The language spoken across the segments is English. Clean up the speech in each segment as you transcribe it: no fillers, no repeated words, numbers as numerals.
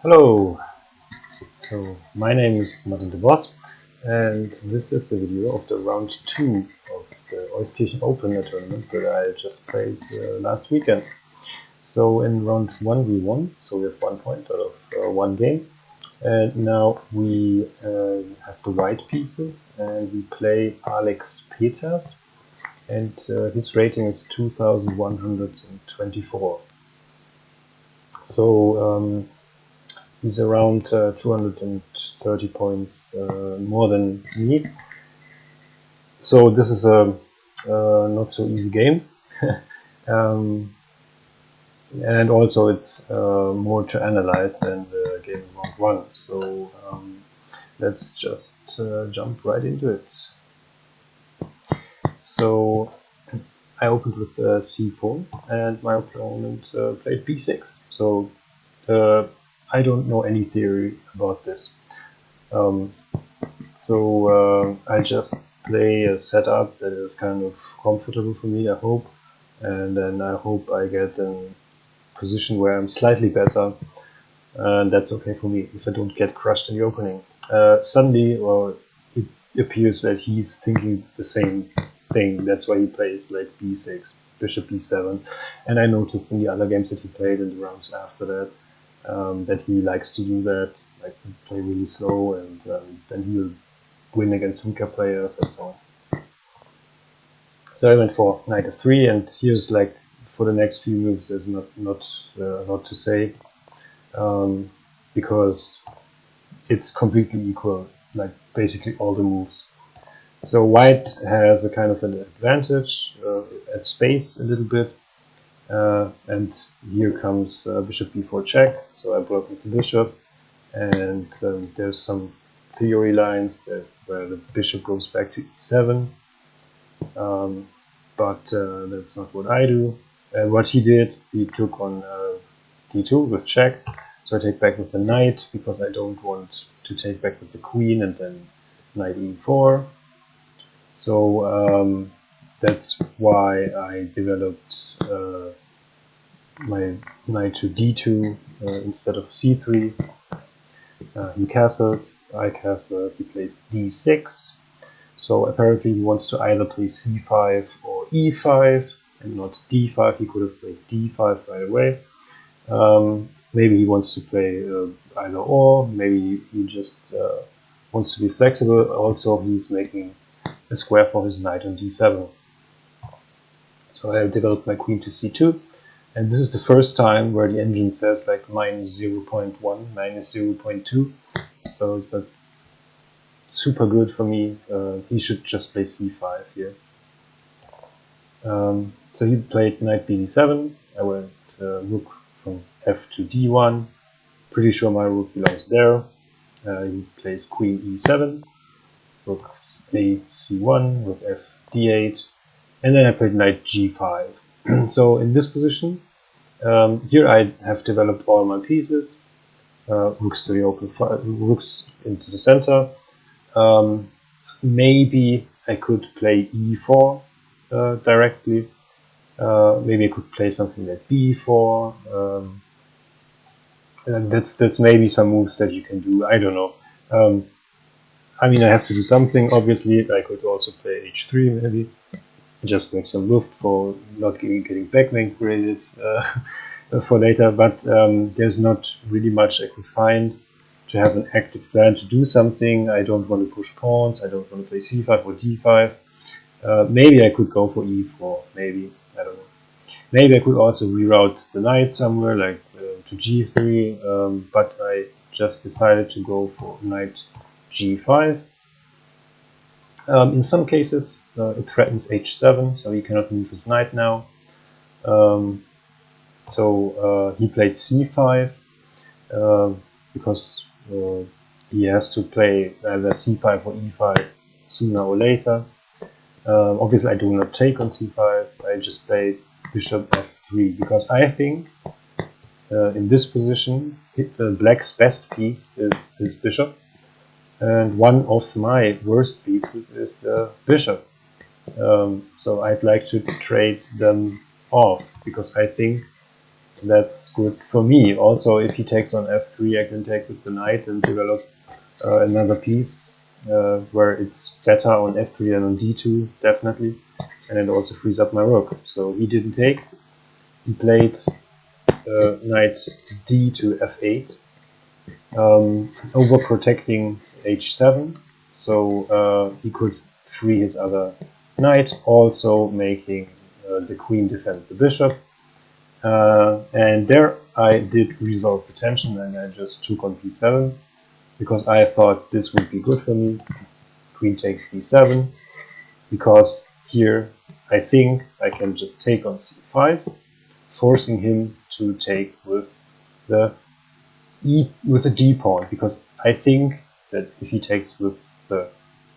Hello, so my name is Martin de Vos, and this is the video of the round 2 of the Euskirchen Open tournament that I just played last weekend. So in round 1 we won, so we have 1 point out of one game, and now we have the white pieces and we play Alex Peters, and his rating is 2124. So he's around 230 points more than me. So this is a not so easy game. And also it's more to analyze than the game round 1. So let's just jump right into it. So I opened with c4 and my opponent played b6. So I don't know any theory about this. I just play a setup that is kind of comfortable for me, I hope, and then I hope I get a position where I'm slightly better, and that's okay for me if I don't get crushed in the opening. Suddenly, it appears that he's thinking the same thing. That's why he plays like b6, bishop b7, and I noticed in the other games that he played in the rounds after that that he likes to do that, like play really slow, and then he'll win against weaker players and so on. So I went for knight f3, and here's like for the next few moves there's not a lot to say, because it's completely equal, like basically all the moves. So white has a kind of an advantage at space a little bit, and here comes bishop b4 check. So I broke with the bishop, and there's some theory lines where the bishop goes back to e7, but that's not what I do. And what he did, he took on d2 with check, so I take back with the knight because I don't want to take back with the queen and then knight e4. So that's why I developed my knight to d2 instead of c3. He castled, I castled, he plays d6. So apparently he wants to either play c5 or e5 and not d5. He could have played d5 right away. Maybe he wants to play either or. Maybe he just wants to be flexible. Also, he's making a square for his knight on d7. So I developed my queen to c2. And this is the first time where the engine says like minus 0.1, minus 0.2. So it's like super good for me. He should just play c5 here. So he played knight bd7. I went rook from f to d1. Pretty sure my rook belongs there. He plays queen e7, rook a c1, rook f d8, and then I played knight g5. So in this position, here I have developed all my pieces. Rooks to the open, rooks into the center. Maybe I could play e4 directly. Maybe I could play something like b4. And that's maybe some moves that you can do. I don't know. I mean, I have to do something. Obviously, I could also play h3 maybe. Just make some luft for not getting backman created for later, but there's not really much I could find to have an active plan to do something. I don't want to push pawns, I don't want to play c5 or d5. Maybe I could go for e4, maybe, I don't know. Maybe I could also reroute the knight somewhere, like to g3, but I just decided to go for knight g5. In some cases, it threatens h7, so he cannot move his knight now. So he played c5 because he has to play either c5 or e5 sooner or later. Obviously, I do not take on c5. I just played bishop f3 because I think in this position, black's best piece is his bishop. And one of my worst pieces is the bishop. So I'd like to trade them off because I think that's good for me. Also, if he takes on f3, I can take with the knight and develop another piece where it's better on f3 than on d2, definitely. And it also frees up my rook. So he didn't take. He played knight d to f8, overprotecting h7. So he could free his other knight, also making the queen defend the bishop. And there I did resolve the tension, and I just took on b7 because I thought this would be good for me. Queen takes b7 because here I think I can just take on c5, forcing him to take with the d pawn, because I think that if he takes with the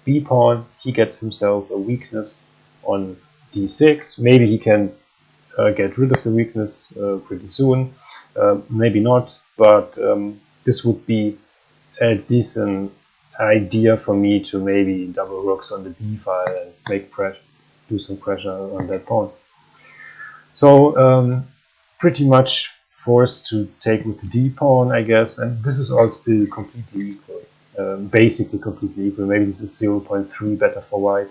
b pawn, he gets himself a weakness on d6. Maybe he can get rid of the weakness pretty soon. Maybe not, but this would be a decent idea for me to maybe double rooks on the d file and make pressure, do some pressure on that pawn. So pretty much forced to take with the d pawn, I guess, and this is all still completely equal, basically completely equal. Maybe this is 0.3 better for white,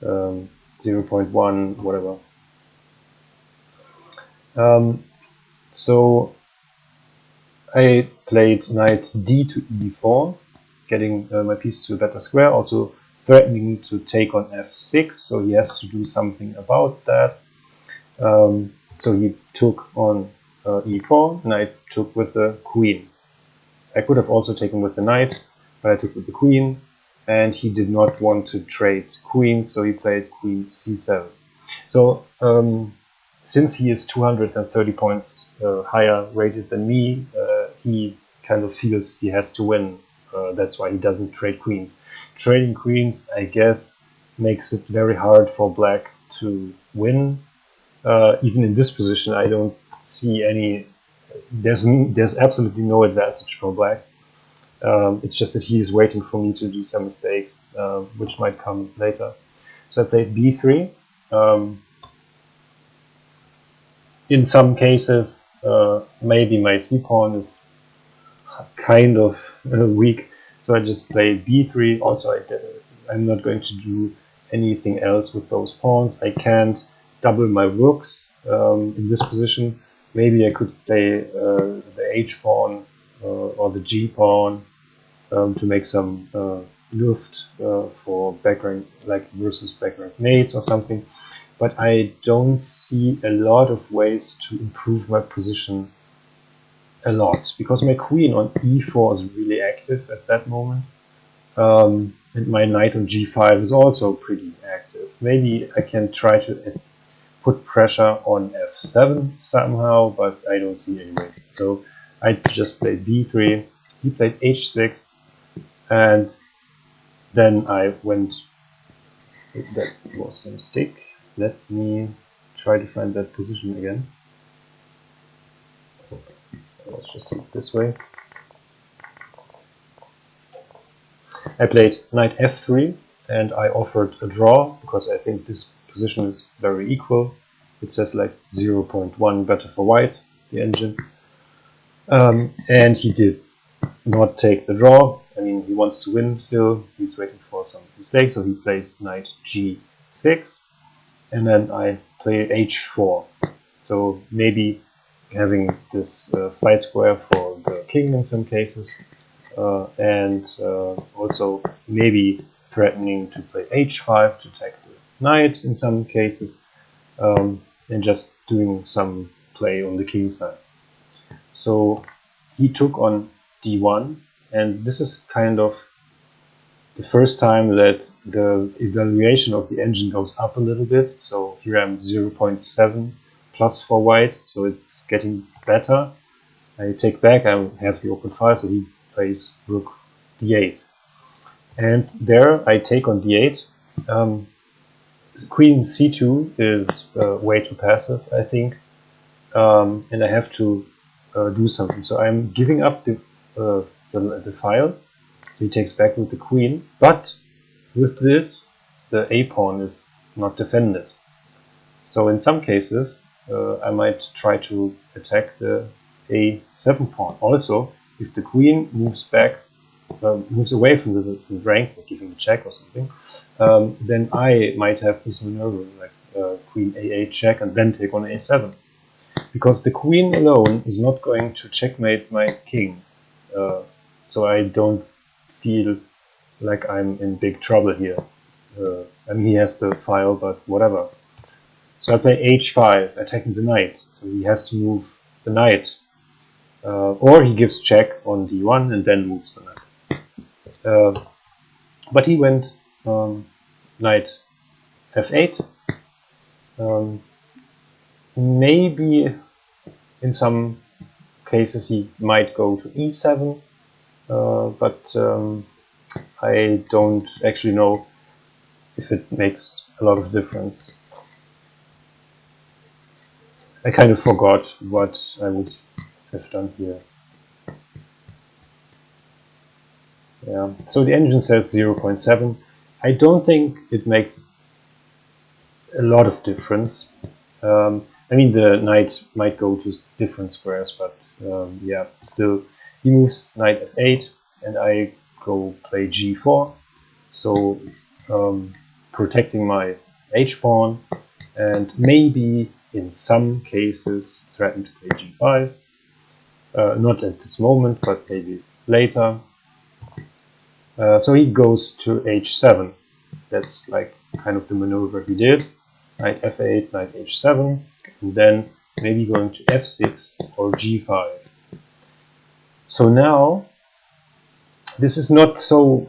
0.1, whatever. So I played knight d to e4, getting my piece to a better square, also threatening to take on f6, so he has to do something about that. So he took on e4, and I took with the queen. I could have also taken with the knight, but I took with the queen, and he did not want to trade queens, so he played queen c7. So since he is 230 points higher rated than me, he kind of feels he has to win. That's why he doesn't trade queens. Trading queens, I guess, makes it very hard for black to win. Even in this position, I don't see any. There's absolutely no advantage for black. It's just that he is waiting for me to do some mistakes, which might come later. So I played b3. In some cases, maybe my c-pawn is kind of weak, so I just play b3. Also, I'm not going to do anything else with those pawns. I can't double my rooks in this position. Maybe I could play the h-pawn or the g-pawn to make some luft for backrank, like versus backrank mates or something. But I don't see a lot of ways to improve my position a lot, because my queen on e4 is really active at that moment, and my knight on g5 is also pretty active. Maybe I can try to put pressure on f7 somehow, but I don't see any way. So I just played b3, he played h6, and then I went. That was a mistake. Let me try to find that position again. Let's just do it this way. I played knight f3, and I offered a draw because I think this position is very equal. It says like 0.1 better for white, the engine. And he did not take the draw. I mean, he wants to win still. He's waiting for some mistakes, so he plays knight g6, and then I play h4. So maybe having this flight square for the king in some cases, and also maybe threatening to play h5 to attack the knight in some cases, and just doing some play on the king side. So he took on d1, and this is kind of the first time that the evaluation of the engine goes up a little bit. So here I'm 0.7 plus for white, so it's getting better. I take back, I have the open file, so he plays rook d8. And there I take on d8. Queen c2 is way too passive, I think, and I have to do something. So I'm giving up the file. So he takes back with the queen, but with this, the a pawn is not defended. So in some cases, I might try to attack the a7 pawn. Also, if the queen moves back, moves away from the rank, like giving a check or something, then I might have this maneuver, like queen a8 check and then take on a7. Because the queen alone is not going to checkmate my king. So I don't feel like I'm in big trouble here. I mean, he has the file, but whatever. So I play h5, attacking the knight. So he has to move the knight. Or he gives check on d1 and then moves the knight. But he went knight f8. Maybe in some cases he might go to e7, but I don't actually know if it makes a lot of difference. I kind of forgot what I would have done here. Yeah, so the engine says 0.7. I don't think it makes a lot of difference. I mean, the knight might go to different squares, but yeah, still, he moves knight f8, and I go play g4, so protecting my h-pawn, and maybe in some cases threaten to play g5. Not at this moment, but maybe later. So he goes to h7. That's like kind of the maneuver he did. Knight f8, knight h7, and then maybe going to f6 or g5. So now, this is not so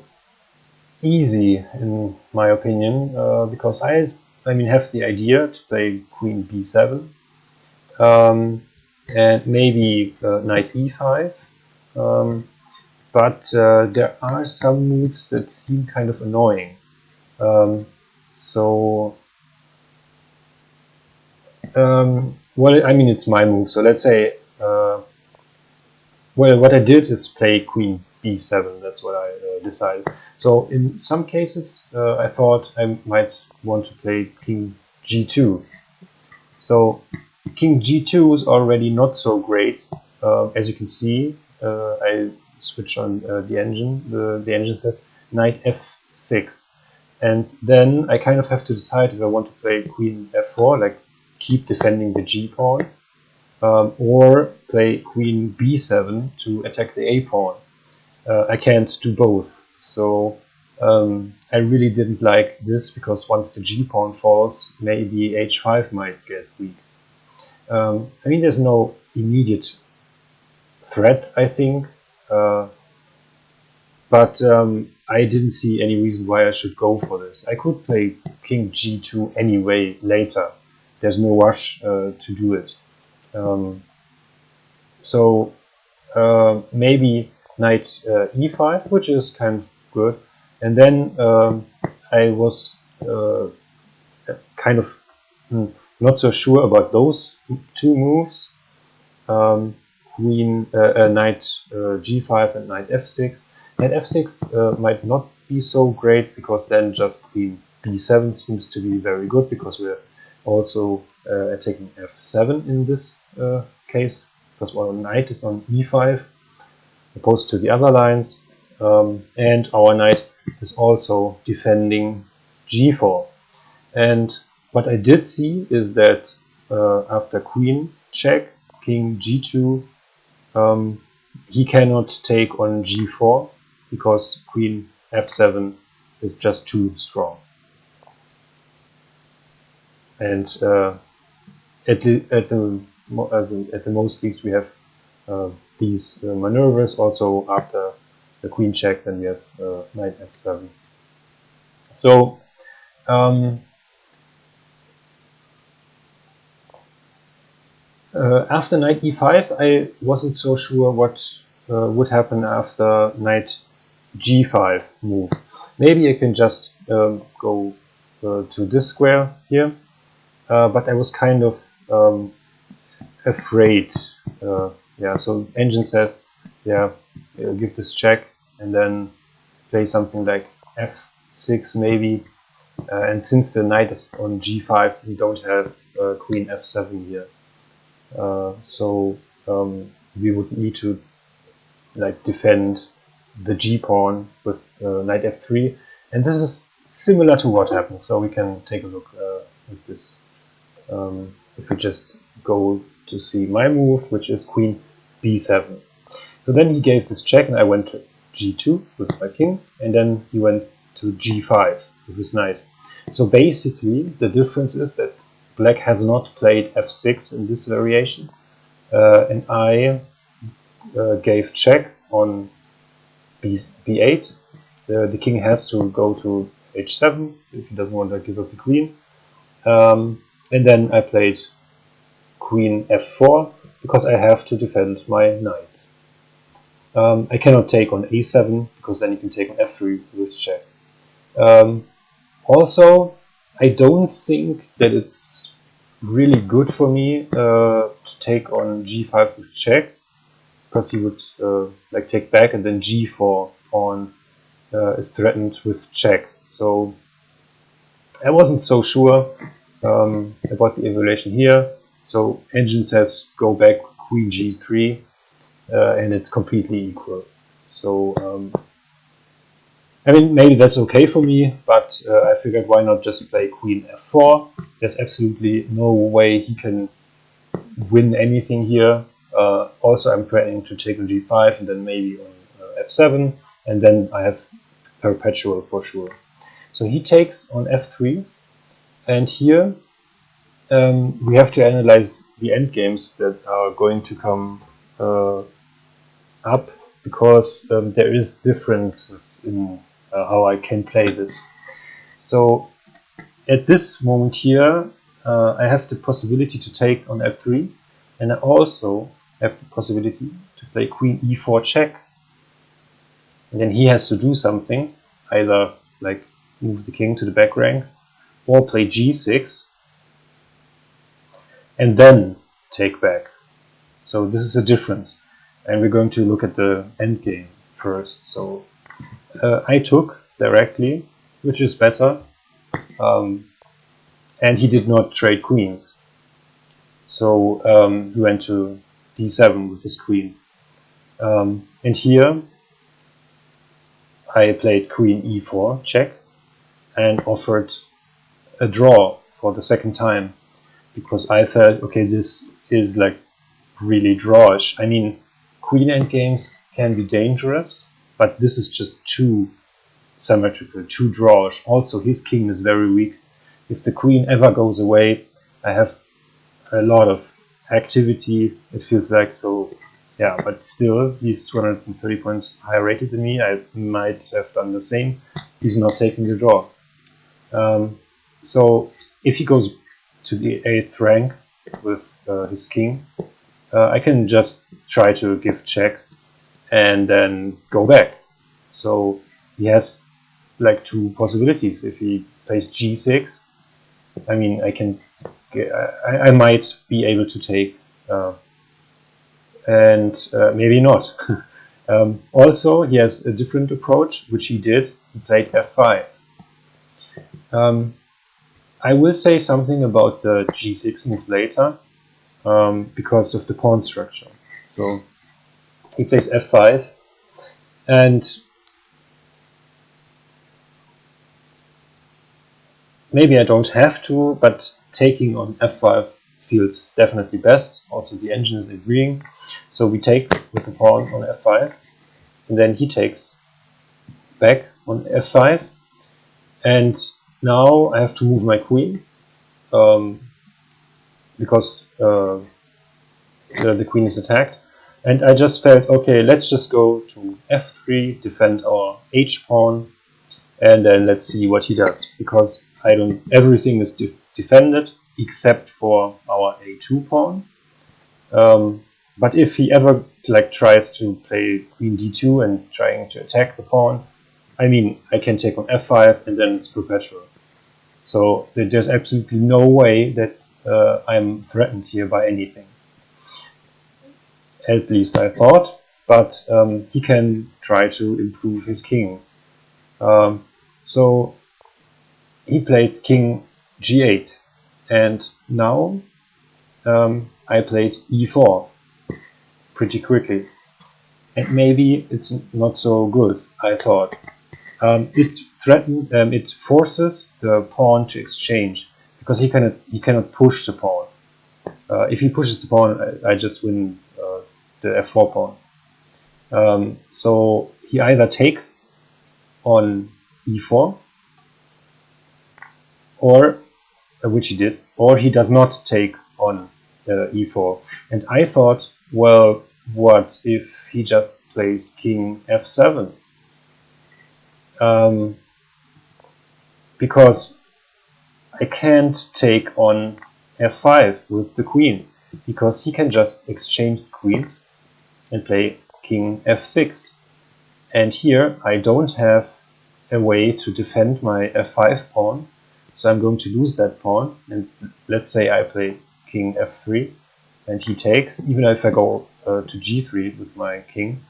easy in my opinion, because I mean, have the idea to play queen b7, and maybe knight e5, but there are some moves that seem kind of annoying. Well, I mean, it's my move, so let's say, well, what I did is play queen b7, that's what I decided. So in some cases, I thought I might want to play king g2. So king g2 is already not so great. As you can see, I switch on the engine. The engine says knight f6. And then I kind of have to decide if I want to play queen f4, like keep defending the g-pawn, or play queen b7 to attack the a-pawn. I can't do both. So I really didn't like this, because once the g-pawn falls, maybe h5 might get weak. I mean, there's no immediate threat, I think, but I didn't see any reason why I should go for this. I could play king g2 anyway later. There's no rush to do it. So maybe knight e5, which is kind of good. And then I was kind of not so sure about those two moves, knight g5 and knight f6. Knight f6 might not be so great, because then just queen b7 seems to be very good, because we're also attacking f7 in this case, because our knight is on e5 opposed to the other lines, and our knight is also defending g4. And what I did see is that after queen check, king g2, he cannot take on g4, because queen f7 is just too strong. And at the most least, we have these maneuvers. Also, after the queen check, then we have knight f7. So after knight e5, I wasn't so sure what would happen after knight g5 move. Maybe I can just go to this square here, but I was kind of afraid. Yeah, so engine says, yeah, give this check and then play something like f6 maybe. And since the knight is on g5, we don't have queen f7 here. So we would need to like defend the g pawn with knight f3, and this is similar to what happened. So we can take a look at this. If we just go to see my move, which is queen b7. So then he gave this check, and I went to g2 with my king, and then he went to g5 with his knight. So basically, the difference is that black has not played f6 in this variation, and I gave check on b8. The king has to go to h7 if he doesn't want to give up the queen. And then I played queen f4 because I have to defend my knight. I cannot take on a7 because then you can take on f3 with check. Also, I don't think that it's really good for me to take on g5 with check, because he would like take back, and then g4 pawn is threatened with check. So I wasn't so sure about the evaluation here. So engine says go back queen g3, and it's completely equal. So I mean, maybe that's okay for me, but I figured why not just play queen f4. There's absolutely no way he can win anything here. Also, I'm threatening to take on g5 and then maybe on f7, and then I have perpetual for sure. So he takes on f3, and here we have to analyze the endgames that are going to come up, because there is differences in how I can play this. So at this moment here, I have the possibility to take on f3, and I also have the possibility to play queen e4 check. And then he has to do something, either like move the king to the back rank or play g6 and then take back. So this is a difference, and we're going to look at the endgame first. So I took directly, which is better, and he did not trade queens. So he went to d7 with his queen. And here I played queen e4 check and offered a draw for the second time, because I felt, okay, this is like really drawish. I mean, queen endgames can be dangerous, but this is just too symmetrical, too drawish. Also, his king is very weak. If the queen ever goes away, I have a lot of activity, it feels like. So yeah, but still, he's 230 points higher rated than me. I might have done the same. He's not taking the draw. So if he goes to the 8th rank with his king, I can just try to give checks and then go back. So he has like two possibilities. If he plays g6, I mean, I might be able to take, and maybe not. Also, he has a different approach, which he did. He played f5. I will say something about the g6 move later, because of the pawn structure. So he plays f5, and maybe I don't have to, but taking on f5 feels definitely best. Also, the engine is agreeing. So we take with the pawn on f5, and then he takes back on f5, and now I have to move my queen, because the queen is attacked. And I just felt, okay, let's just go to f3, defend our h pawn, and then let's see what he does, because everything is defended except for our a2 pawn. But if he ever tries to play queen d2 and trying to attack the pawn, I mean, I can take on f5 and then it's perpetual. So there's absolutely no way that I'm threatened here by anything. At least I thought, but he can try to improve his king. So he played king g8, and now I played e4 pretty quickly, and maybe it's not so good, I thought. It forces the pawn to exchange, because he cannot push the pawn. If he pushes the pawn, I just win the f4 pawn. So he either takes on e4, or which he did, or he does not take on e4. And I thought, well, what if he just plays king f7? Because I can't take on f5 with the queen, because he can just exchange queens and play king f6. And here I don't have a way to defend my f5 pawn, so I'm going to lose that pawn. And let's say I play king f3 and he takes. Even if I go to g3 with my king,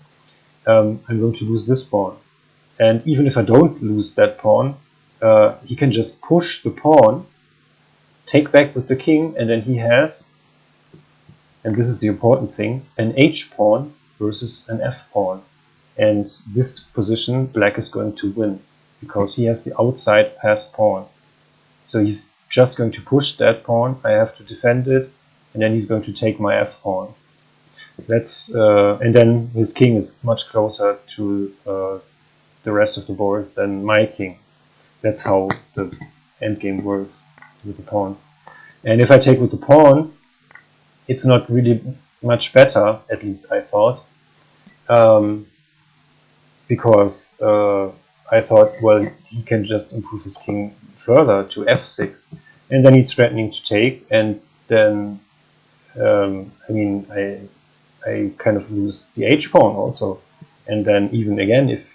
I'm going to lose this pawn. And even if I don't lose that pawn, he can just push the pawn, take back with the king, and then he has, and this is the important thing, an h pawn versus an f pawn. And this position black is going to win, because he has the outside passed pawn. So he's just going to push that pawn, I have to defend it, and then he's going to take my f pawn. And then his king is much closer to the rest of the board than my king. That's how the endgame works with the pawns. And if I take with the pawn, it's not really much better, at least I thought, because I thought, well, he can just improve his king further to f6, and then he's threatening to take, and then I kind of lose the h pawn also, and then even again, if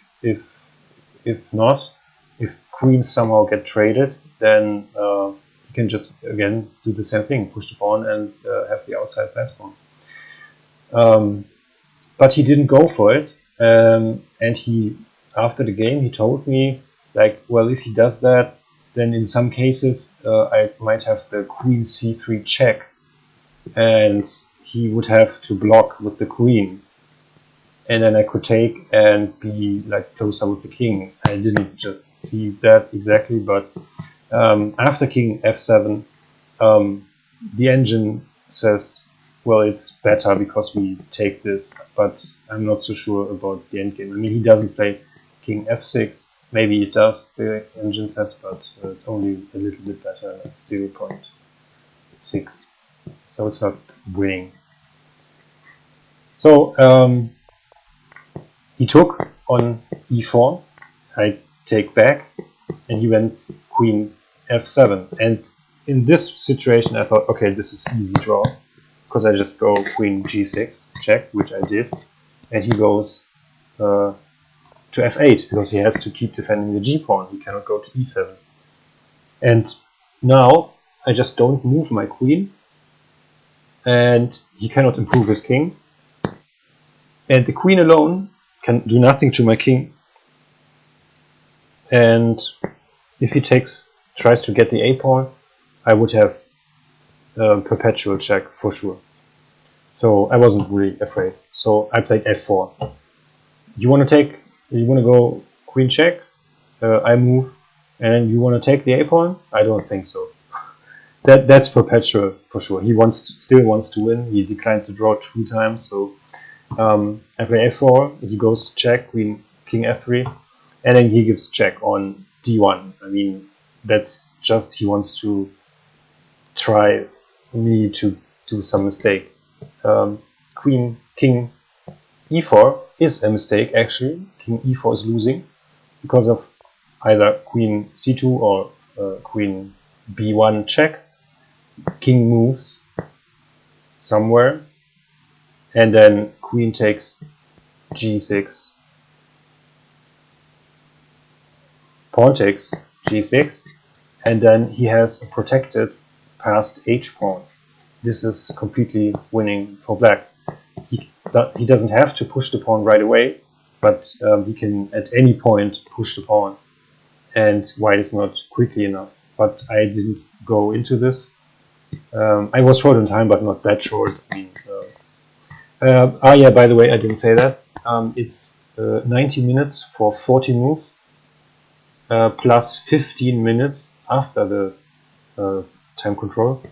not, if queens somehow get traded, then you can just again do the same thing, push the pawn and have the outside pass pawn. But he didn't go for it, and after the game he told me, like, well, if he does that, then in some cases I might have the queen c3 check, and he would have to block with the queen, and then I could take and be like closer with the king. I didn't just see that exactly, but after king f7, the engine says, well, it's better because we take this, but I'm not so sure about the endgame. I mean, he doesn't play king f6. Maybe it does, the engine says, but it's only a little bit better, 0.6. So it's not winning. So he took on e4, I take back, and he went queen f7. And in this situation I thought, okay, this is easy draw, because I just go queen g6, check, which I did, and he goes to f8, because he has to keep defending the g pawn, he cannot go to e7. And now I just don't move my queen, and he cannot improve his king, and the queen alone can do nothing to my king. And if he tries to get the a pawn, I would have perpetual check for sure. So I wasn't really afraid. So I played f4. You want to go queen check? I move, and you want to take the a pawn? I don't think so. That's perpetual for sure. He still wants to win. He declined to draw 2 times, so I play f4. He goes to check, king f3, and then he gives check on d1. I mean, that's just, he wants to try me to do some mistake. King e4 is a mistake, actually. King e4 is losing because of either queen c2 or queen b1 check. King moves somewhere, and then queen takes g6, pawn takes g6, and then he has a protected passed h pawn. This is completely winning for black. He doesn't have to push the pawn right away, but he can at any point push the pawn, and white is not quickly enough. But I didn't go into this. I was short on time, but not that short. I mean, yeah, by the way, I didn't say that. It's 90 minutes for 40 moves, plus 15 minutes after the time control,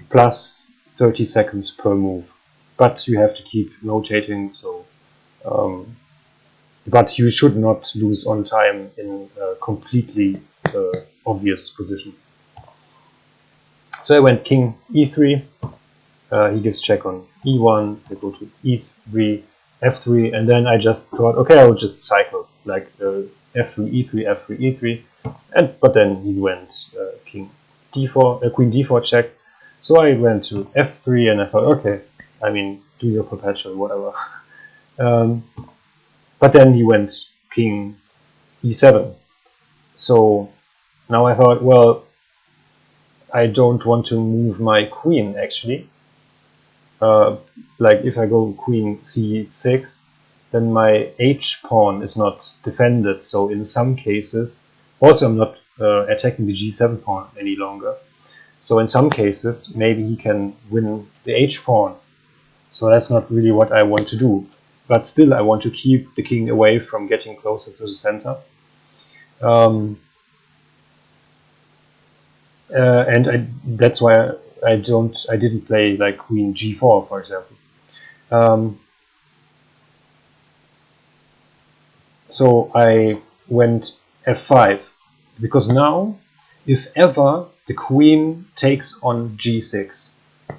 plus 30 seconds per move. But you have to keep notating, so but you should not lose on time in a completely obvious position. So I went king e3, he gives check on e1, I go to e3, f3, and then I just thought, okay, I will just cycle, like f3, e3, f3, e3, but then he went king d4, queen d4 check, so I went to f3, and I thought, okay, I mean, do your perpetual, whatever. But then he went king e7, so now I thought, well, I don't want to move my queen, actually. Like if I go queen c6, then my h pawn is not defended. So in some cases, also I'm not attacking the g7 pawn any longer. So in some cases, maybe he can win the h pawn. So that's not really what I want to do. But still, I want to keep the king away from getting closer to the center. And that's why I didn't play like queen g4, for example. So I went f5, because now, if ever the queen takes on g6,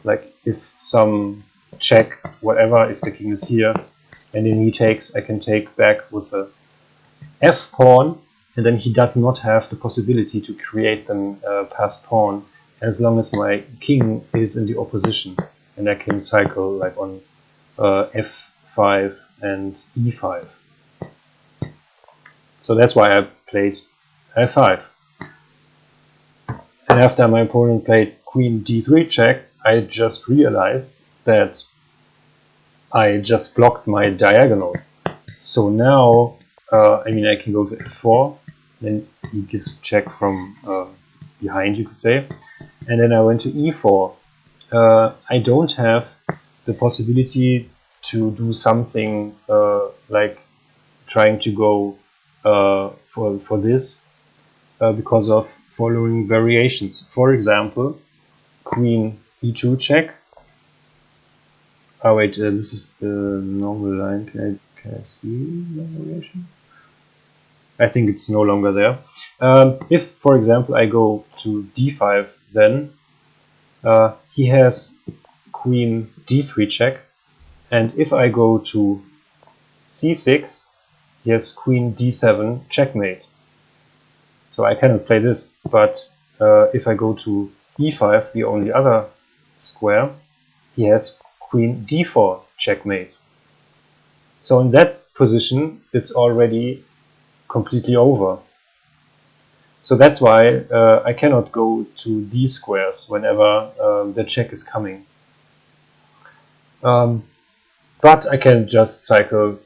like if some check, whatever, if the king is here, and then he takes, I can take back with the f pawn, and then he does not have the possibility to create them passed pawn as long as my king is in the opposition, and I can cycle like on f5 and e5. So that's why I played f5. And after my opponent played queen d3 check, I just realized that I just blocked my diagonal. So now, I mean, I can go to f4, then he gives check from behind, you could say. And then I went to e4. I don't have the possibility to do something like trying to go for this because of following variations. For example, queen e2 check. Oh wait, this is the normal line. Can I see the variation? I think it's no longer there. If, for example, I go to d5, then he has queen d3 check, and if I go to c6, he has queen d7 checkmate. So I cannot play this, but if I go to e5, the only other square, he has queen d4 checkmate. So in that position, it's already completely over. So that's why I cannot go to these squares whenever the check is coming. But I can just cycle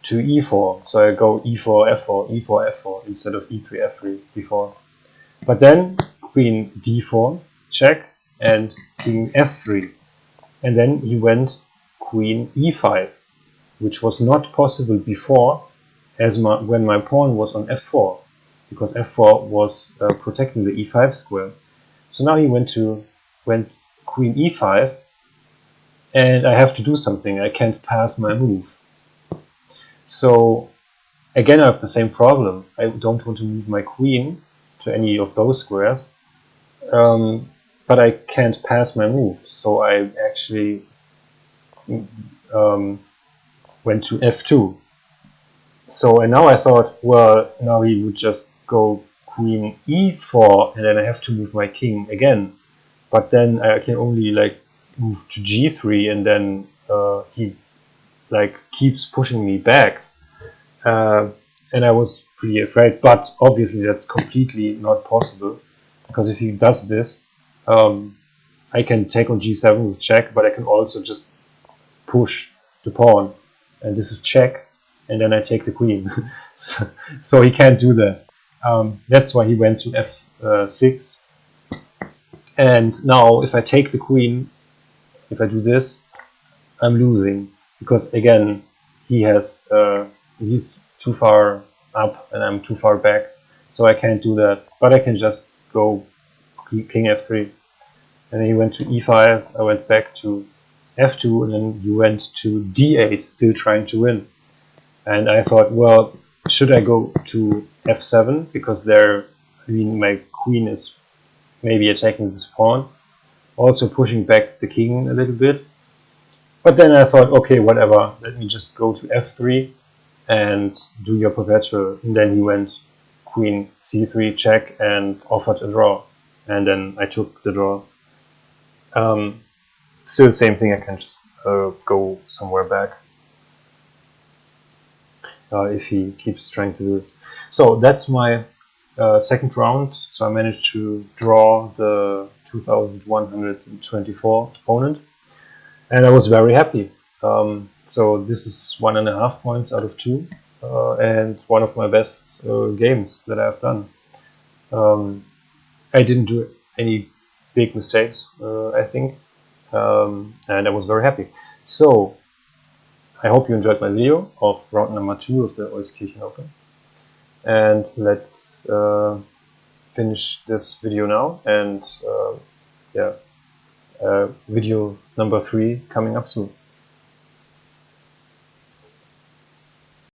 to e4. So I go e4, f4, e4, f4 instead of e3, f3 before. But then queen d4 check and king f3. And then he went queen e5, which was not possible before, as when my pawn was on f4, because f4 was protecting the e5 square. So now he went queen e5, and I have to do something. I can't pass my move. So again, I have the same problem. I don't want to move my queen to any of those squares, but I can't pass my move. So I actually went to f2. So, and now I thought, well, now he would just go queen e4, and then I have to move my king again. But then I can only like move to g3, and then he like keeps pushing me back. And I was pretty afraid, but obviously that's completely not possible, because if he does this, I can take on g7 with check, but I can also just push the pawn, and this is check, and then I take the queen. So he can't do that. That's why he went to f6. And now if I take the queen, if I do this, I'm losing, because again he's too far up and I'm too far back, so I can't do that. But I can just go king f3, and then he went to e5. I went back to f2, and then he went to d8, still trying to win. And I thought, well, should I go to f7, because there, I mean, my queen is maybe attacking this pawn, also pushing back the king a little bit. But then I thought, okay, whatever, let me just go to f3 and do your perpetual. And then he went queen c3 check and offered a draw, and then I took the draw. Still same thing, I can just go somewhere back if he keeps trying to do this. So that's my second round. So I managed to draw the 2124 opponent, and I was very happy. So this is 1.5 points out of 2, and one of my best games that I've done. I didn't do any big mistakes, I think, and I was very happy. So I hope you enjoyed my video of round number 2 of the Euskirchen Open, and let's finish this video now, and video number 3 coming up soon.